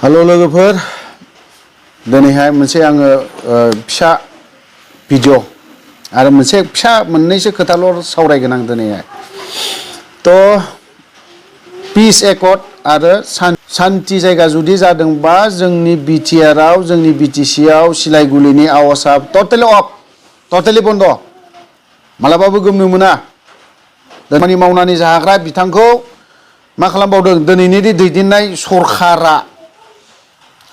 hello लोगोफोर दिनैहाय मोनसे आङो फिसा भिडिअ आरो मोनसे फिसा मोननैसो खोथाल' सावरायगोन आं दिनैहाय तो पिस एकर्ड आरो शान्ति जायगा जुदि जादोंबा जोंनि बिटिआरआव जोंनि बिटिसिआव सिलाइगुलिनि आवाजआ टटेलि अफ टटेलि बन्द मालाबाबो गोमनो मोना खामानि मावनानै जाग्रा बिथांखौ मा खालामबावदों दिनैनि दैदेननाय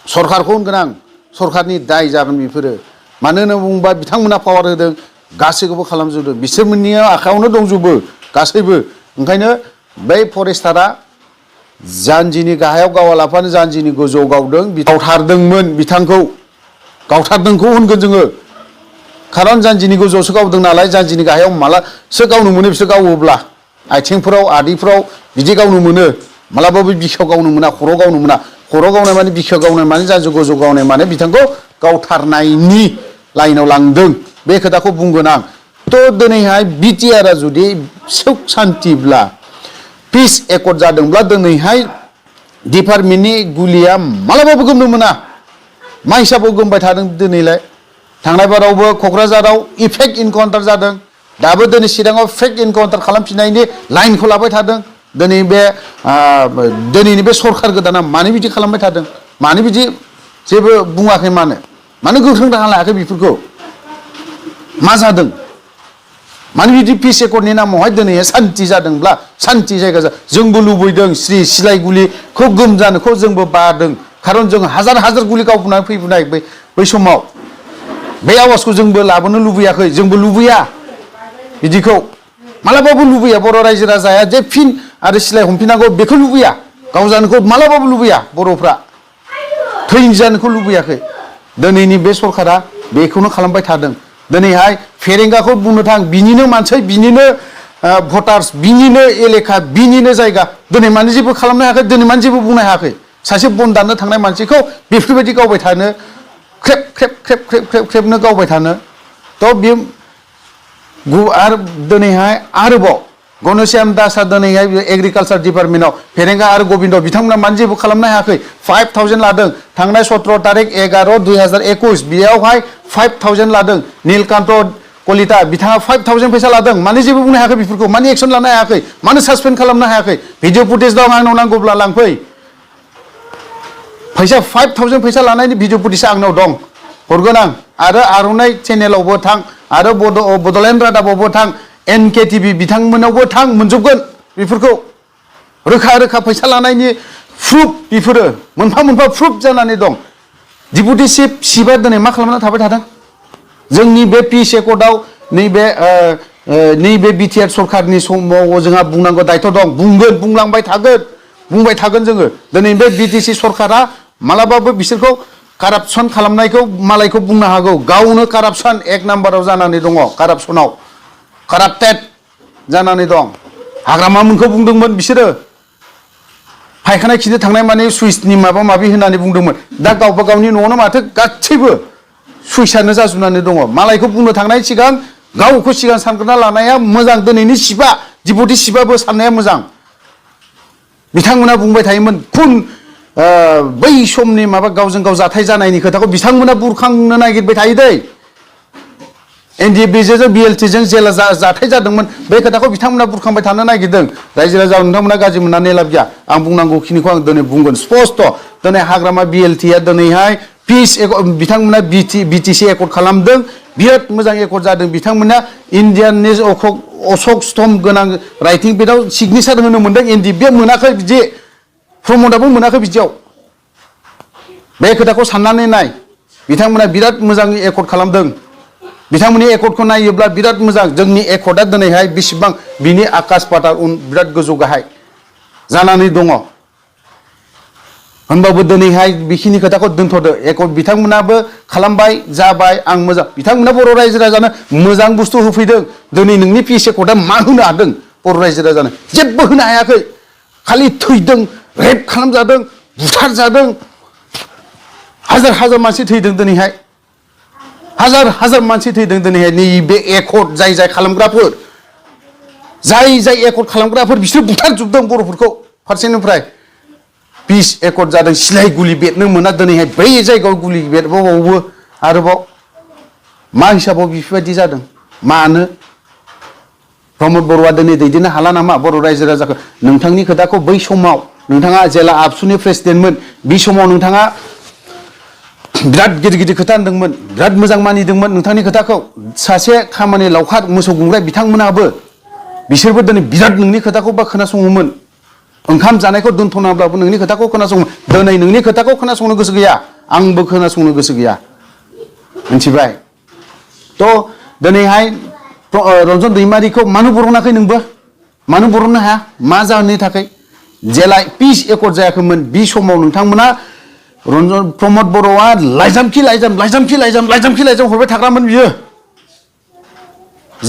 सरखारखौ होनगोन आं सरखारनि दाय जागोन बेफोरो मानो होनना बुङोबा बिथांमोना पावार होदों गासैखौबो खालामजोबदों बिसोरनि आखायावनो दंजोबो गासैबो ओंखायनो बै फरेस्टारा जानजिनि गाहायाव गावालाफानो जानजिनि गोजौआव गावदों गावथारदोंमोन बिथांखौ गावथारदोंखौ होनगोन जोङो खारन जानजिनि गोजौआवसो गावदों नालाय जानजिनि गाहायाव मालासो गावनो मोनो बिसोर गावोब्ला आथिंफोराव आदैफोराव बिदि गावनो मोनो मालाबाबो बिखायाव गावनो मोना खर'आव गावनो मोना खर'आव गावनाय माने बिखायाव गावनाय माने जानजि गोजौ गावनाय माने बिथांखौ गावथारनायनि लाइनाव लांदों बे खोथाखौ बुंगोन आं थ' दिनैहाय बिटिआरआ जुदि सुख शान्तिब्ला पिस एकर्ड जादोंब्ला दिनैहाय डिपार्टमेन्टनि गुलिया मालाबाबो गोमनो मोना मा हिसाबाव गोमबाय थादों दिनैलाय थांनाय बारावबो क'क्राझाराव इफेक्ट इनकाउन्टार जादों दाबो दिनै चिराङाव फेक्ट इनकाउन्टार खालामफिननायनि लाइनखौ लाबाय थादों दिनैनि बे सरखार गोदाना मानो बिदि खालामबाय थादों मानो बिदि जेबो बुङाखै मानो गोख्रों राहा लायाखै बेफोरखौ मा जादों मानो बिदि पिस एकर्डनि नामावहाय दिनै शान्ति जादोंब्ला शान्ति जायगा जोंबो लुबैदों श्री सिलाइगुलिखौ गोमजानोखौ जोंबो बादों खारन जों हाजार हाजार गुलि गावबोनानै फैबोनाय बै समाव बे आवाजखौ जोंबो लाबोनो लुबैयाखै जोंबो लुबैया बिदिखौ मालाबाबो लुबैया बर' रायजो राजाया जे फिन आरो सिलाइ हमफिननांगौ बेखौ लुबैया गावजानोखौ मालाबाबो लुबैया बर'फ्रा थैजानोखौ लुबैयाखै दिनैनि बे सरकारा बेखौनो खालामबाय थादों दिनैहाय फेरेंगाखौ बुंनो थां बिनिनो मानसि बिनिनो भटार्स बिनिनो एलेखा बिनिनो जायगा दिनै मानो जेबो खालामनो हायाखै दिनै मानो जेबो बुंनो हायाखै सासे बन दाननो थांनाय मानसिखौ बेफोरबायदि गावबाय थानो ख्रेब ख्रेब ख्रेब ख्रेब ख्रेब ख्रेबनो गावबाय थानो थ' बे आरो दिनैहाय आरोबाव गणश्याम दासआ दिनैहाय एग्रिकालसार डिपार्टमेन्टआव फेरेंगा आरो गबिन्द बिथांमोना मानो जेबो खालामनो हायाखै 5,000 लादों थांनाय 17 तारिख 11/2021 बेयावहाय 5,000 लादों नीलकान्त कलिता बिथाङा 5,000 फैसा लादों मानो जेबो बुंनो हायाखै बेफोरखौ मानो एक्सन लानो हायाखै मानो सासपेन्ड खालामनो हायाखै भिडिअ फुटेज दं आंनाव नांगौब्ला लांफै फैसा 5,000 फैसा लानायनि भिडिअ फुटेजआ आंनाव दं हरगोन आं आरो आर'नाइ चेनेलावबो थां आरो बड'लेण्ड रादाबावबो थां NKTV बिथांमोनावबो थां मोनजोबगोन बेफोरखौ रोखा रोखा फैसा लानायनि प्रुफ बेफोरो मोनफा मोनफा प्रुफ जानानै दं डिपुटि चिफआ दिनै मा खालामना थाबाय थादों जोंनि बे पिस एकर्डआव नैबे बिटिआर सरकारनि समाव जोंहा बुंनांगौ दायथ' दं बुंलांबाय थागोन जोङो दिनै बे बिटिसि सरकारा मालाबाबो बिसोरखौ कारापसन खालामनायखौ मालायखौ बुंनो हागौ गावनो कारापसन 1 नाम्बाराव जानानै दङ कारापसनाव काराप्टेड जानानै दं हाग्रामामोनखौ बुंदोंमोन बिसोरो फायखाना खिनो थांनाय माने सुइसनि माबा माबि होननानै बुंदोंमोन दा गावबा गावनि न'आवनो माथो गासैबो सुइसानो जाजोबनानै दङ मालायखौ बुंनो थांनाय सिगां गावखौ सिगां सानग्रोना लानाया मोजां दिनैनि चिफआ डिपुटि चिफआबो साननाया मोजां बिथांमोना बुंबाय थायोमोन बै समनि माबा गावजों गाव जाथाय जानायनि खोथाखौ बिथांमोना बुरखांनो नागिरबाय थायो दै NDBजों BLTजों जेला जाथाय जादोंमोन बे खोथाखौ बिथांमोना बुरखांबाय थानो नागिरदों रायजो राजा नोंथांमोना गाज्रि मोननानै लाब गैया आं बुंनांगौखिनिखौ आं दिनै बुंगोन स्पष्ट दिनै हाग्रामा BLTआ दिनैहाय पिस बिथांमोना बिटिसि एकर्ड खालामदों बिराद मोजां एकर्ड जादों बिथांमोना इण्डियाननि अशक स्तम्भ गोनां राइटिं पेडआव सिगनेचार होनो मोनदों NDB मोनाखै बिदि प्रमदाबो मोनाखै बिदियाव बे खोथाखौ साननानै नाय बिथांमोना बिराद मोजां एकर्ड खालामदों बिथांमोननि एकर्डखौ नायोब्ला बिराद मोजां जोंनि एकर्डआ दिनैहाय बेसेबां बिनि आकाश पाताल बिराद गोजौ गाहाय जानानै दङ होनबाबो दिनैहाय बेखिनि खोथाखौ दोनथ'दो एकर्ड बिथांमोनाबो खालामबाय जाबाय आं मोजां बिथांमोना बर' रायजो राजानो मोजां बुस्थु होफैदों दिनै नोंनि पिस एकर्डआ मा होनो हादों बर' रायजो राजानो जेबो होनो हायाखै खालि थैदों रेप खालामजादों बुथारजादों हाजार हाजार मानसि थैदों दिनैहाय हाजार हाजार मानसि थैदों दिनैहाय नैबे एकर्ड जाय खालामग्राफोर जाय एकर्ड खालामग्राफोर बिसोर बुथारजोबदों बर'फोरखौ फारसेनिफ्राय पिस एकर्ड जादों सिलाय गुलि बेरनो मोना दिनैहाय बै जायगायाव गुलि बेरबावो आरोबाव मा हिसाबाव बेफोरबायदि जादों मानो प्रमद बर'आ दिनै दैदेननो हाला नामा बर' रायजो राजाखौ नोंथांनि खोथाखौ बै समाव नोंथाङा जेला आबसुनि प्रेसिडेन्टमोन बे समाव नोंथाङा बिराद गिदिर गिदिर खोथा होनदोंमोन बिराद मोजां मानिदोंमोन नोंथांनि खोथाखौ सासे खामानि लावखार मोसौ गुमग्रा बिथांमोनाबो बिसोरबो दिनै बिराद नोंनि खोथाखौ बा खोनासङोमोन ओंखाम जानायखौ दोनथ'नाब्लाबो नोंनि खोथाखौ खोनासङो दिनै नोंनि खोथाखौ खोनासंनो गोसो गैया आंबो खोनासंनो गोसो गैया मिथिबाय थ' दिनैहाय रन्जन दैमारिखौ मानो बरनाखै नोंबो मानो बरननो हाया मा जाहोननि थाखाय जेला पिस एकर्ड जायाखैमोन बे समाव नोंथांमोना रन्जन प्रमद बर'आ लाइजामखि लाइजाम हरबाय थाग्रामोन बियो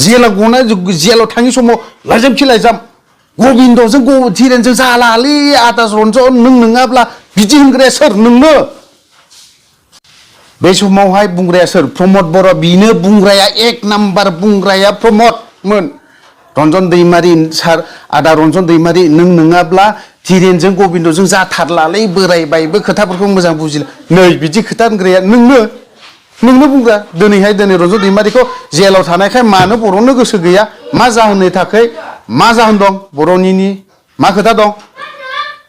जेलाव गनाय जेलाव थाङि समाव लाइजामखि लाइजाम गबिन्दजों धीरेनजों जालालै आदास रन्जन नों नङाब्ला बिदि होनग्राया सोर नोंनो बे समावहाय बुंग्राया सोर प्रमद बर' बिनो बुंग्राया एक नाम्बार बुंग्राया प्रमदमोन रन्जन दैमारि सार आदा रन्जन दैमारि नों नङाब्ला धीरेनजों गबिन्दजों जाथारलालै बोरायबायबो खोथाफोरखौ मोजां बुजिला नै बिदि खोथा होनग्राया नोंनो बुंग्रा दिनैहाय रन्जन दैमारिखौ जेलाव थानायखाय मानो बर'नो गोसो गैया मा जाहोननि थाखाय मा जाहोन दं बर'निनि मा खोथा दं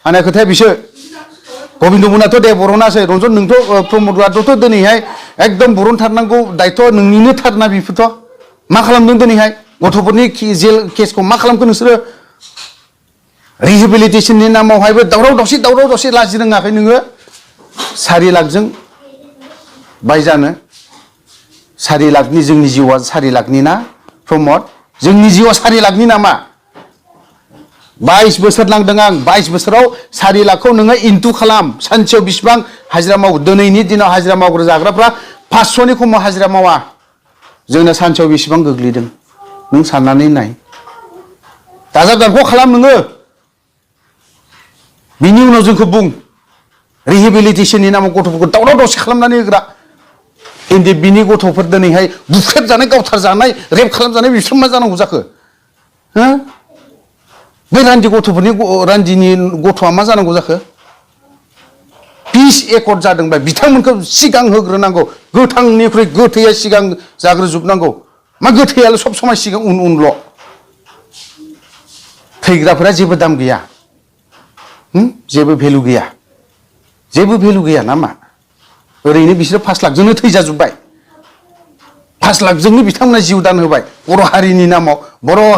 आंना खोथाया बिसो गबिन्द मोनाथ' दे बर'नासै रन्जन नोंथ' प्रमदआथ' दिनैहाय एकदम बरनथारनांगौ दायथ' नोंनिनो थारना बेफोरथ' मा खालामदों दिनैहाय गथ'फोरनि जेल केसखौ मा खालामखो नोंसोरो रिहेबिलिटेसननि नामावहायबो दावराव दावसि लाजि रोङाखै नोङो 4 लाखजों बायजानो 4 लाखनि जोंनि जिउआ 4 लाखनि ना प्रमद जोंनि जिउआ 4 लाखनि नामा 22 बोसोर नांदों आं 22 बोसोराव 4 लाखखौ नोङो इन्टु खालाम सानसेयाव बिसिबां हाजिरा मावो दिनैनि दिनाव हाजिरा मावग्रा जाग्राफ्रा 500नि खमाव हाजिरा मावा जोंना सानसेयाव बेसेबां गोग्लैदों नों साननानै नाय दाजाब दानख' खालाम नोङो बिनि उनाव जोंखौ बुं रिहेबिलिटेसननि नामाव गथ'फोरखौ दावराव दावसि खालामनानै होग्रा बिनि गथ'फोर दिनैहाय बुख्रेब जानाय गावथार जानाय रेप खालामजानाय बिसोर मा जानांगौ जाखो हो बै रान्दिनि गथ'आ मा जानांगौ जाखो पिस एकर्ड जादोंबा बिथांमोनखौ सिगां होग्रोनांगौ गोथांनिख्रुइ गोथैया सिगां जाग्रोजोबनांगौ मा गोथैयाल' सब समाय सिगां उनल' थैग्राफोरा जेबो दाम गैया जेबो भेलु गैया नामा ओरैनो बिसोरो 5 लाखजोंनो थैजाजोब्बाय 5 लाखजोंनो बिथांमोना जिउ दान होबाय बर'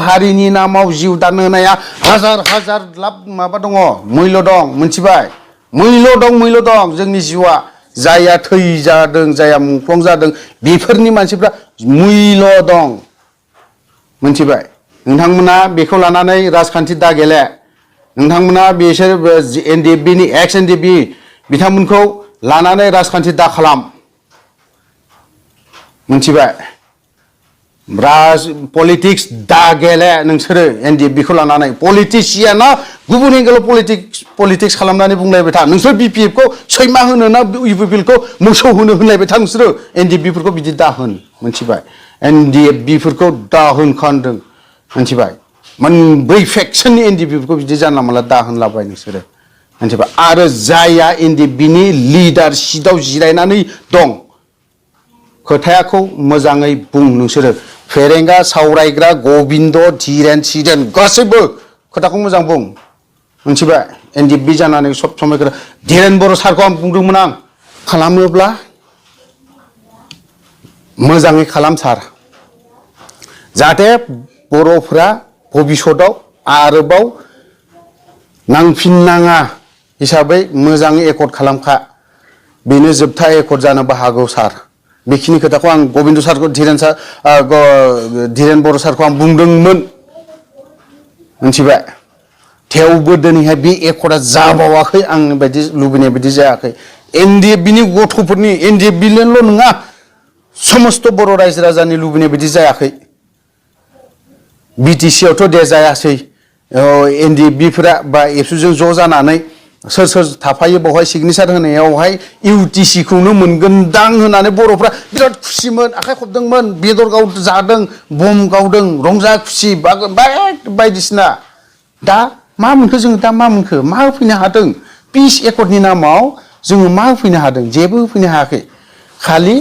हारिनि नामाव जिउ दान होनाया हाजार लाब माबा दङ मैल्य दं मोनथिबाय मैल्य दं जोंनि जिउआ जाया थैजादों जाया मुंख्लं जादों बेफोरनि मानसिफ्रा मैल्य दं मोनथिबाय नोंथांमोना बेखौ लानानै राजखान्थि दा गेले नोंथांमोना बिसोर एनडिएफबिनि एक्स एनडिएफबि बिथांमोनखौ लानानै राजखान्थि दा खालाम मोनथिबाय पलिटिक्स दा गेले नोंसोरो एनडिएफबिखौ लानानै पलिटिसियाना गुबुन एंगेलाव पलिटिक्स खालामनानै बुंलायबाय था नोंसोर बिपिएफखौ सैमा होनो ना इउपिपिएलखौ मोसौ होनो होनलायबाय था नोंसोरो एनडिएफबिफोरखौ बिदि दा होन मोनथिबाय एनडिएफबिफोरखौ दा होनखानदों मोनथिबाय बै फेक्सननि एनडिएफबिफोरखौ बिदि जानला मानला दा होनलाबाय नोंसोरो मोनथिबाय आरो जाया एनडिएफबिनि लिडारशिपआव जिरायनानै दं खोथायाखौ मोजाङै बुं नोंसोरो फेरेंगा सावरायग्रा गबिन्द धीरेन गासैबो खोथाखौ मोजां बुं मोनथिबाय एनडिएफबि जानानै सब समय धीरेन बर' सारखौ आं बुंदोंमोन आं खालामोब्ला मोजाङै खालाम सार जाहाथे बर'फोरा भबिष्यतआव आरोबाव नांफिननाङा हिसाबै मोजाङै एकर्ड खालामखा बेनो जोबथा एकर्ड जानोबो हागौ सार बेखिनि खोथाखौ आं गबिन्द सारखौ धीरेन बर' सारखौ आं बुंदोंमोन मोनथिबाय थेवबो दिनैहाय बे एकर्डआ जाबावाखै आंनि बायदि लुबैनाय बायदि जायाखै एनडिएफबिनि गथ'फोरनि एनडिएफबिल' नङा समस्त बर' रायजो राजानि लुबैनाय बायदि जायाखै बिटिसि आवथ' दे जायासै एनडिएफबिफोरा बा एबसुजों ज' जानानै सोर थाफायो बेवहाय सिगनेचार होनायावहाय इउटिसिखौनो मोनगोनदां होननानै बर'फ्रा बिराद खुसिमोन आखाइ खबदोंमोन बेदर जादों बम गावदों रंजा खुसि बायदिसिना दा मा मोनखो जोङो दा मा मोनखो मा होफैनो हादों पिस एकर्डनि नामाव जोङो मा होफैनो हादों जेबो होफैनो हायाखै खालि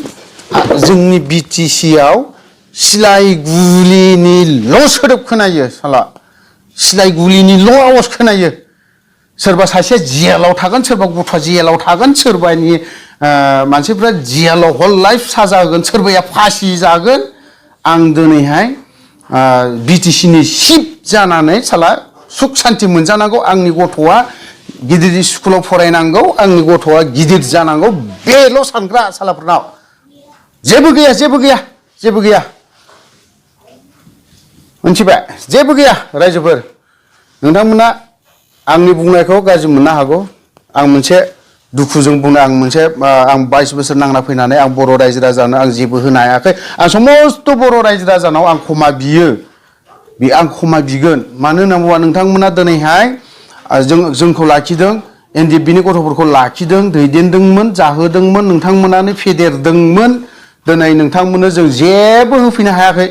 जोंनि BTC आव सिलाइ गुलिनिल' सोदोब खोनायो साला सिलाइ गुलिनिल' आवाज खोनायो सोरबा सासेया जेलाव थागोन सोरबा गथ'आ जेलाव थागोन सोरबानि मानसिफ्रा जेलाव हल लाइफ साजा होगोन सोरबाया फासि जागोन आं दिनैहाय BTC नि सिप जानानै साला सुख शान्ति मोनजानांगौ आंनि गथ'आ गिदिर स्कुलाव फरायनांगौ आंनि गथ'आ गिदिर जानांगौ बेल' सानग्रा सालाफोरनाव जेबो गैया जेबो गैया जेबो गैया मोनथिबाय जेबो गैया रायजोफोर नोंथांमोना आंनि बुंनायखौ गाज्रि मोननो हागौ आं मोनसे दुखुजों बुंनो आं मोनसे आं 22 बोसोर नांना फैनानै आं बर' रायजो राजानो आं जेबो होनो हायाखै आं समस्त बर' रायजो राजानाव आं क्षमा बियो आं क्षमा बिगोन मानो होनना बुङोबा नोंथांमोना दिनैहाय जोंखौ लाखिदों NDFB नि गथ'फोरखौ लाखिदों दैदेनदोंमोन जाहोदोंमोन नोंथांमोनानो फेदेरदोंमोन दिनै नोंथांमोननो जों जेबो होफैनो हायाखै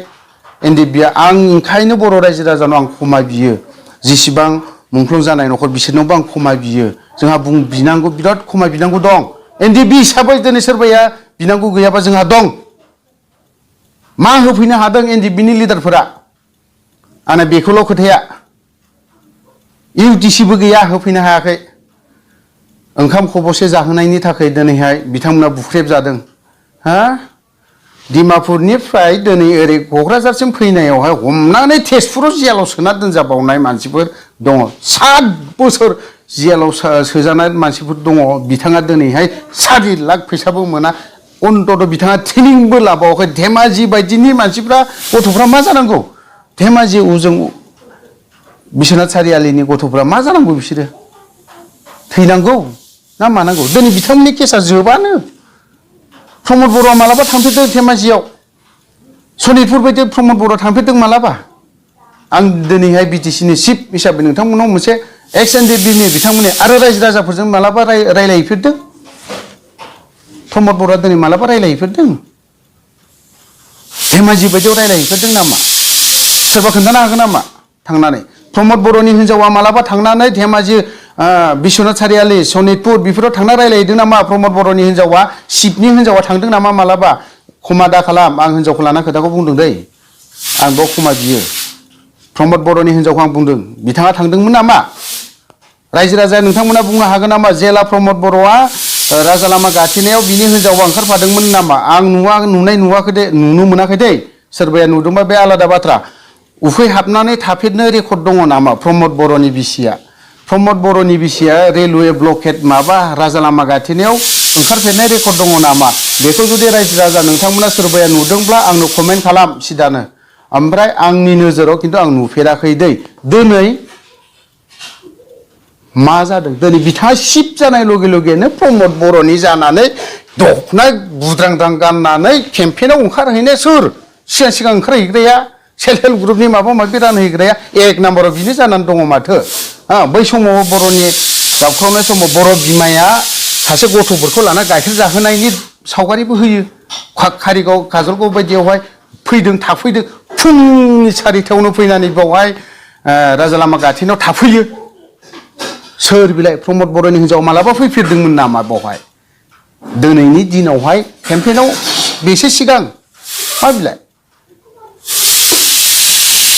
NDFB आं ओंखायनो बर' रायजो राजानाव आं क्षमा बियो जेसेबां मुंख्लं जानाय न'खर बिसोरनावबो आं क्षमा बियो जोंहा बिनांगौ बिराद क्षमा बिनांगौ दं NDFB हिसाबै दिनै सोरबाया बिनांगौ गैयाबा जोंहा दं मा होफैनो हादों NDFB नि लिडारफोरा आंना बेखौल' खोथाया UTC बो गैया होफैनो हायाखै ओंखाम खबसे जाहोनायनि थाखाय दिनैहाय बिथांमोना बुख्रेब जादों हा डिमापुरनिफ्राय दिनै ओरै क'क्राझारसिम फैनायावहाय हमनानै तेजपुराव जेलाव सोना दोनजाबावनाय मानसिफोर दङ 7 बोसोर जेलाव सोजानाय मानसिफोर दङ बिथाङा दिनैहाय 4 लाख फैसाबो मोना अन्तत बिथाङा ट्रेनिंबो लाबावाखै धेमाजि बायदिनि मानसिफ्रा गथ'फ्रा मा जानांगौ धेमाजि उजों बिश्वनाथ सारियालिनि गथ'फ्रा मा जानांगौ बिसोरो थैनांगौ ना मानांगौ दिनै बिथांमोननि केसा जोबानो प्रमद बर'आ मालाबा थांफेरदों धेमाजियाव सनितपुर बायदि प्रमद बर'आ थांफेरदों मालाबा आं दिनैहाय BTC नि चिफ हिसाबै नोंथांमोनाव मोनसे एक्स NDFB नि बिथांमोननि आरो रायजो राजाफोरजों मालाबा रायलायहैफेरदों प्रमद बर'आ दिनै मालाबा रायलायहैफेरदों धेमाजि बायदियाव रायलायहैफेरदों नामा सोरबा खोन्थानो हागोन नामा थांनानै प्रमद बर'नि हिन्जावा मालाबा थांनानै धेमाजि बिश्वनाथ सारियालि सनितपुर बेफोराव थांना रायलायहैदों नामा प्रमद बर'नि हिन्जावा चिफनि हिन्जावा थांदों नामा मालाबा क्षमा दा खालाम आं हिन्जावखौ लाना खोथाखौ बुंदों दै आं बेयाव क्षमा बियो प्रमद बर'नि हिन्जावखौ आं बुंदों बिथाङा थांदोंमोन नामा रायजो राजा नोंथांमोना बुंनो हागोन नामा जेला प्रमद बर'आ राजा लामा गाथेनायाव बिनि हिन्जावा ओंखारफादोंमोन नामा आं नुवाखै दे नुनो मोनाखै दै सोरबाया नुदोंबा बे आलादा बाथ्रा उखैहाबनानै थाफेरनो रेकर्ड दङ नामा प्रमद बर'नि बिसिया प्रमद बर'नि बिसिया रेलवे ब्लकेट माबा राजा लामा गाथेनायाव ओंखारफेरनाय रेकर्ड दङ नामा बेखौ जुदि रायजो राजा नोंथांमोना सोरबाया नुदोंब्ला आंनो कमेन्ट खालाम सिदानो ओमफ्राय आंनि नोजोराव खिन्थु आं नुफेराखै दै दिनै मा जादों दिनै बिथाङा सिप जानाय लगे लगेनो प्रमद बर'नि जानानै दखना बुद्रांद्रां गाननानै केम्पेइनाव ओंखारहैनाय सोर सिगां ओंखारहैग्राया सेल्फ हेल्प ग्रुपनि माबा माबि रानहैग्राया 1 नाम्बाराव बिनो जानानै दङ माथो बै समाव बर'नि गाबख्रावनाय समाव बर' बिमाया सासे गथ'फोरखौ लाना गाइखेर जाहोनायनि सावगारिबो होयो कारिगाव काजलगाव बायदियावहाय फैदों थाफैदों फुंनि 4टायावनो फैनानै बेवहाय राजा लामा गाथेनायाव थाफैयो सोर बिलाय प्रमद बर'नि हिन्जाव मालाबा फैफेरदोंमोन नामा बेवहाय दिनैनि दिनावहाय केम्पेइनाव बेसे सिगां मा बिलाय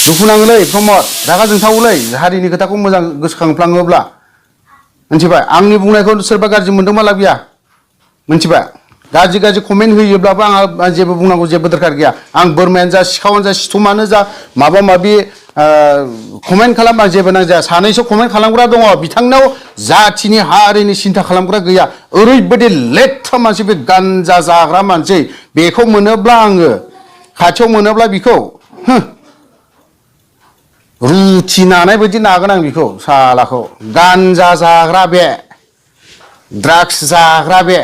दुखु नाङोलै प्रमद रागा जोंथावोलै हारिनि खोथाखौ मोजां गोसोखांफ्लाङोब्ला मोनथिबाय आंनि बुंनायखौ सोरबा गाज्रि मोनदोंबा लाब गैया मोनथिबाय गाज्रि कमेन्ट होयोब्लाबो आंहा जेबो बुंनांगौ जेबो दरखार गैया आं बोरमायानो जा सिखावानो जा सिथुमानो जा माबा माबि कमेन्ट खालाम आं जेबो नांजाया सानैसो कमेन्ट खालामग्रा दङ बिथांनाव जाथिनि हारिनि सिन्था खालामग्रा गैया ओरैबायदि लेथ्रा मानसि बे गान्जा जाग्रा मानसि बेखौ मोनोब्ला आङो खाथियाव मोनोब्ला बिखौ रुथि नानाय बायदि नागोन आं बिखौ सालाखौ गान्जा जाग्रा बे ड्राग्स जाग्रा बे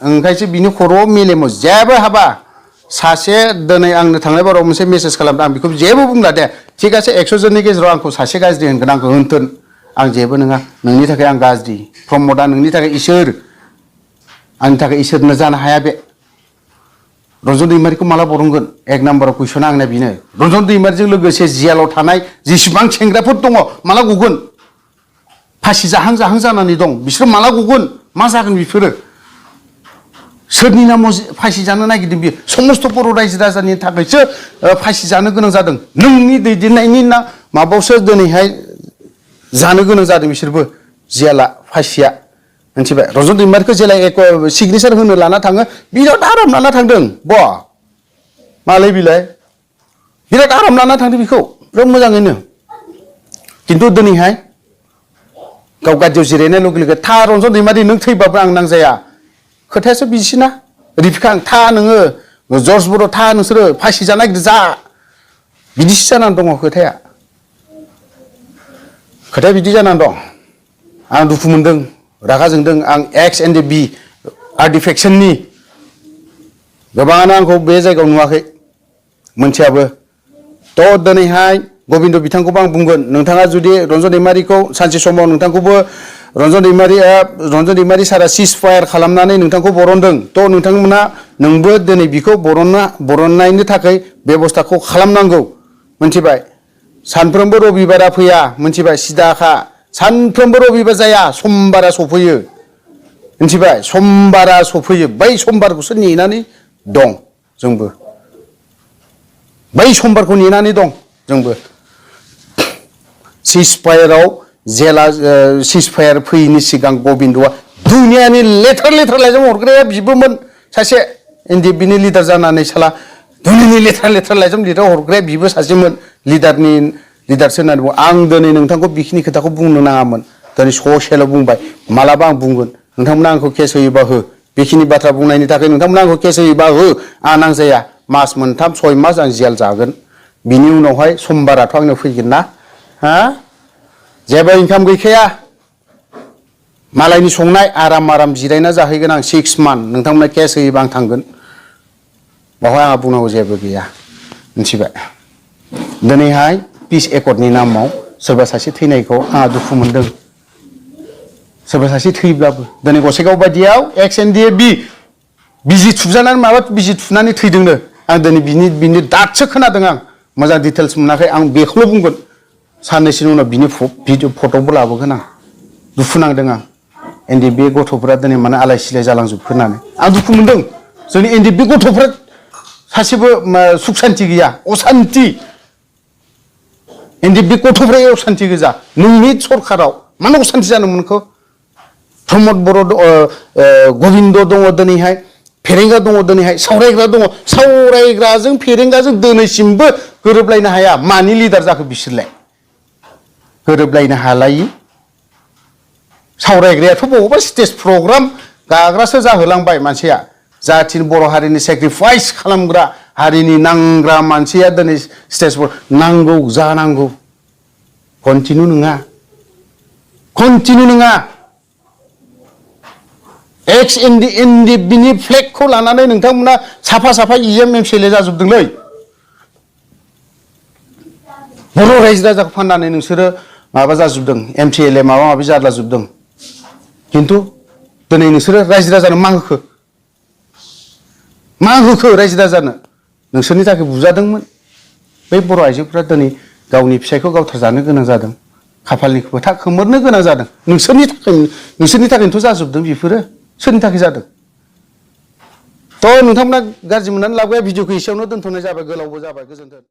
ओंखायसो बिनि खर'आव मेलेमाव जेबो हाबा सासे दिनै आंनो थांनाय बाराव मोनसे मेसेज खालामदों आं बेखौ जेबो बुंला दे थिग आसे 100 जननि गेजेराव आंखौ सासे गाज्रि होनगोन आंखौ होनथोन आं जेबो नङा नोंनि थाखाय आं गाज्रि प्रमदा नोंनि थाखाय इसोर आंनि थाखाय इसोरनो जानो हाया बे रन्जन दैमारिखौ माला बरनगोन 1 नाम्बाराव कुइसना आंना बेनो रन्जन दैमारिजों लोगोसे जेलाव थानाय जेसेबां सेंग्राफोर दङ माला गगोन फासि जाहां जानानै दं बिसोर माला गगोन मा जागोन बिफोरो सोरनि नामाव फासि जानो नागिरदों बियो समस्त बर' रायजो राजानि थाखायसो फासि जानो गोनां जादों नोंनि दैदेननायनि माबायावसो दिनैहाय जानो गोनां जादों बिसोरबो जेला फासिया मिथिबाय रन्जन दैमारिखौ जेला सिगनेसार होनो लाना थाङो बिराद आराम लाना थांदों मालाय बिलाय बिराद आराम लाना थांदों बेखौ बिराद मोजाङैनो खिन्थु दिनैहाय गाव गादियाव जिरायनाय लोगो लोगो था रन्जन दैमारि नों थैबाबो आं नांजाया खोथायासो बिदिसोना रिफिखां था नोङो जर्ज बर' था नोंसोरो फासि जानो नागिरदों जा बिदिसो जानानै दङ खोथाया बिदि जानानै दं आं दुखु मोनदों रागा जोंदों आं एक्स एन्ड बि आर्टिफेक्सननि गोबाङानो आंखौ बे जायगायाव नुवाखै मोनसेयाबो थ' दिनैहाय गबिन्द बिथांखौबो आं बुंगोन नोंथाङा जुदि रन्जन दैमारिखौ सानसे समाव नोंथांखौबो रन्जन दैमारि सारा सिज फायार खालामनानै नोंथांखौ बरनदों थ' नोंथांमोना नोंबो दिनै बिखौ बरननायनि थाखाय बेबस्थाखौ खालामनांगौ मिथिबाय सानफ्रोमबो रबिबारा फैया मिथिबाय सिदाखा सानफ्रोमबो रबिबार जाया समबारा सफैयो मिथिबाय समबारा सफैयो बै समबारखौसो नेनानै दं जोंबो बै समबारखौ नेनानै दं जोंबो सिजफायाराव जेला सिजफायार फैयैनि सिगां गबिन्दआ दुनियानि लेथार लाइजाम हरग्राया बिबोमोन सासे एनडिएफबिनि लिडार जानानै साला दुनियानि लेथार लाइजाम लिरना हरग्राया बिबो सासेमोन लिडारसो होननानै बुङो आं दिनै नोंथांखौ बेखिनि खोथाखौ बुंनो नाङामोन दिनै ससेल' बुंबाय मालाबा आं बुंगोन नोंथांमोना आंखौ केस होयोबा हो बेखिनि बाथ्रा बुंनायनि थाखाय नोंथांमोना आंखौ केस होयोबा हो आं नांजाया मास मोनथाम 6 मास आं जेल जागोन बिनि उनावहाय समबाराथ' आंनो फैगोन ना हा जेबो इनकाम गैखाया मालायनि संनाय आराम जिरायना जाहैगोन आं 6 मान्थ नोंथांमोना केस होयोबा आं थांगोन बावहाय आंहा बुंनांगौ जेबो गैया मिथिबाय दिनैहाय पिस एकर्डनि नामाव सोरबा सासे थैनायखौ आंहा दुखु मोनदों सोरबा सासे थैब्लाबो दिनै गसाइगाव बायदियाव एक्स एनडिएफबि बिजि थुजानानै माबा बिजि थुनानै थैदोंनो आं दिनै बिनि दादसो खोनादों आं मोजां डिटेल्स मोनाखै आं बेखौल' बुंगोन साननैसोनि उनाव बिनि भिडिअ फट'बो लाबोगोन आं दुखु नांदों आं एनडिएफबि गथ'फोरा दिनै माने आलाय सिलाय जालांजोबखो होननानै आं दुखु मोनदों जोंनि एनडिएफबि गथ'फ्रा सासेबो सुख सान्ति गैया असान्ति एनडिएफबि गथ'फ्रा असान्ति गोजा नोंनि सरखाराव मानो असान्ति जानो मोनखो प्रमद बर' गबिन्द दङ दिनैहाय फेरेंगा दङ दिनैहाय सावरायग्रा दङ सावरायग्राजों फेरेंगाजों दिनैसिमबो गोरोबलायनो हाया मानि लिडार जाखो बिसोरलाय गोरोबलायनो हालायि सावरायग्रायाथ' बबावबा स्टेज प्रग्राम गाग्रासो जाहोलांबाय मानसिया जाथिनि बर' हारिनि सेक्रिफाइस खालामग्रा हारिनि नांग्रा मानसिया दिनै स्टेजफोर नांगौ जानांगौ कन्टिनिउ नङा एक्स एनडिएफबिनि फ्लेगखौ लानानै नोंथांमोना साफा एमएलए जाजोबदोंलै बर' रायजो राजाखौ फाननानै नोंसोरो माबा जाजोबदों एमएलए माबा माबि जालाजोबदों खिन्थु दिनै नोंसोरो रायजो राजानो मा होखो रायजो राजानो नोंसोरनि थाखाय बुजादोंमोन बै बर' आइजोफोरा दिनै गावनि फिसायखौ गावथारजानो गोनां जादों खाफालनि खोथा खोमोरनो गोनां जादों नोंसोरनि थाखायनोथ' जाजोबदों बेफोरो सोरनि थाखाय जादों थ' नोंथांमोना गाज्रि मोननानै लाबोया भिडिअखौ एसेयावनो दोनथ'नाय जाबाय गोलावबो जाबाय गोजोन्थों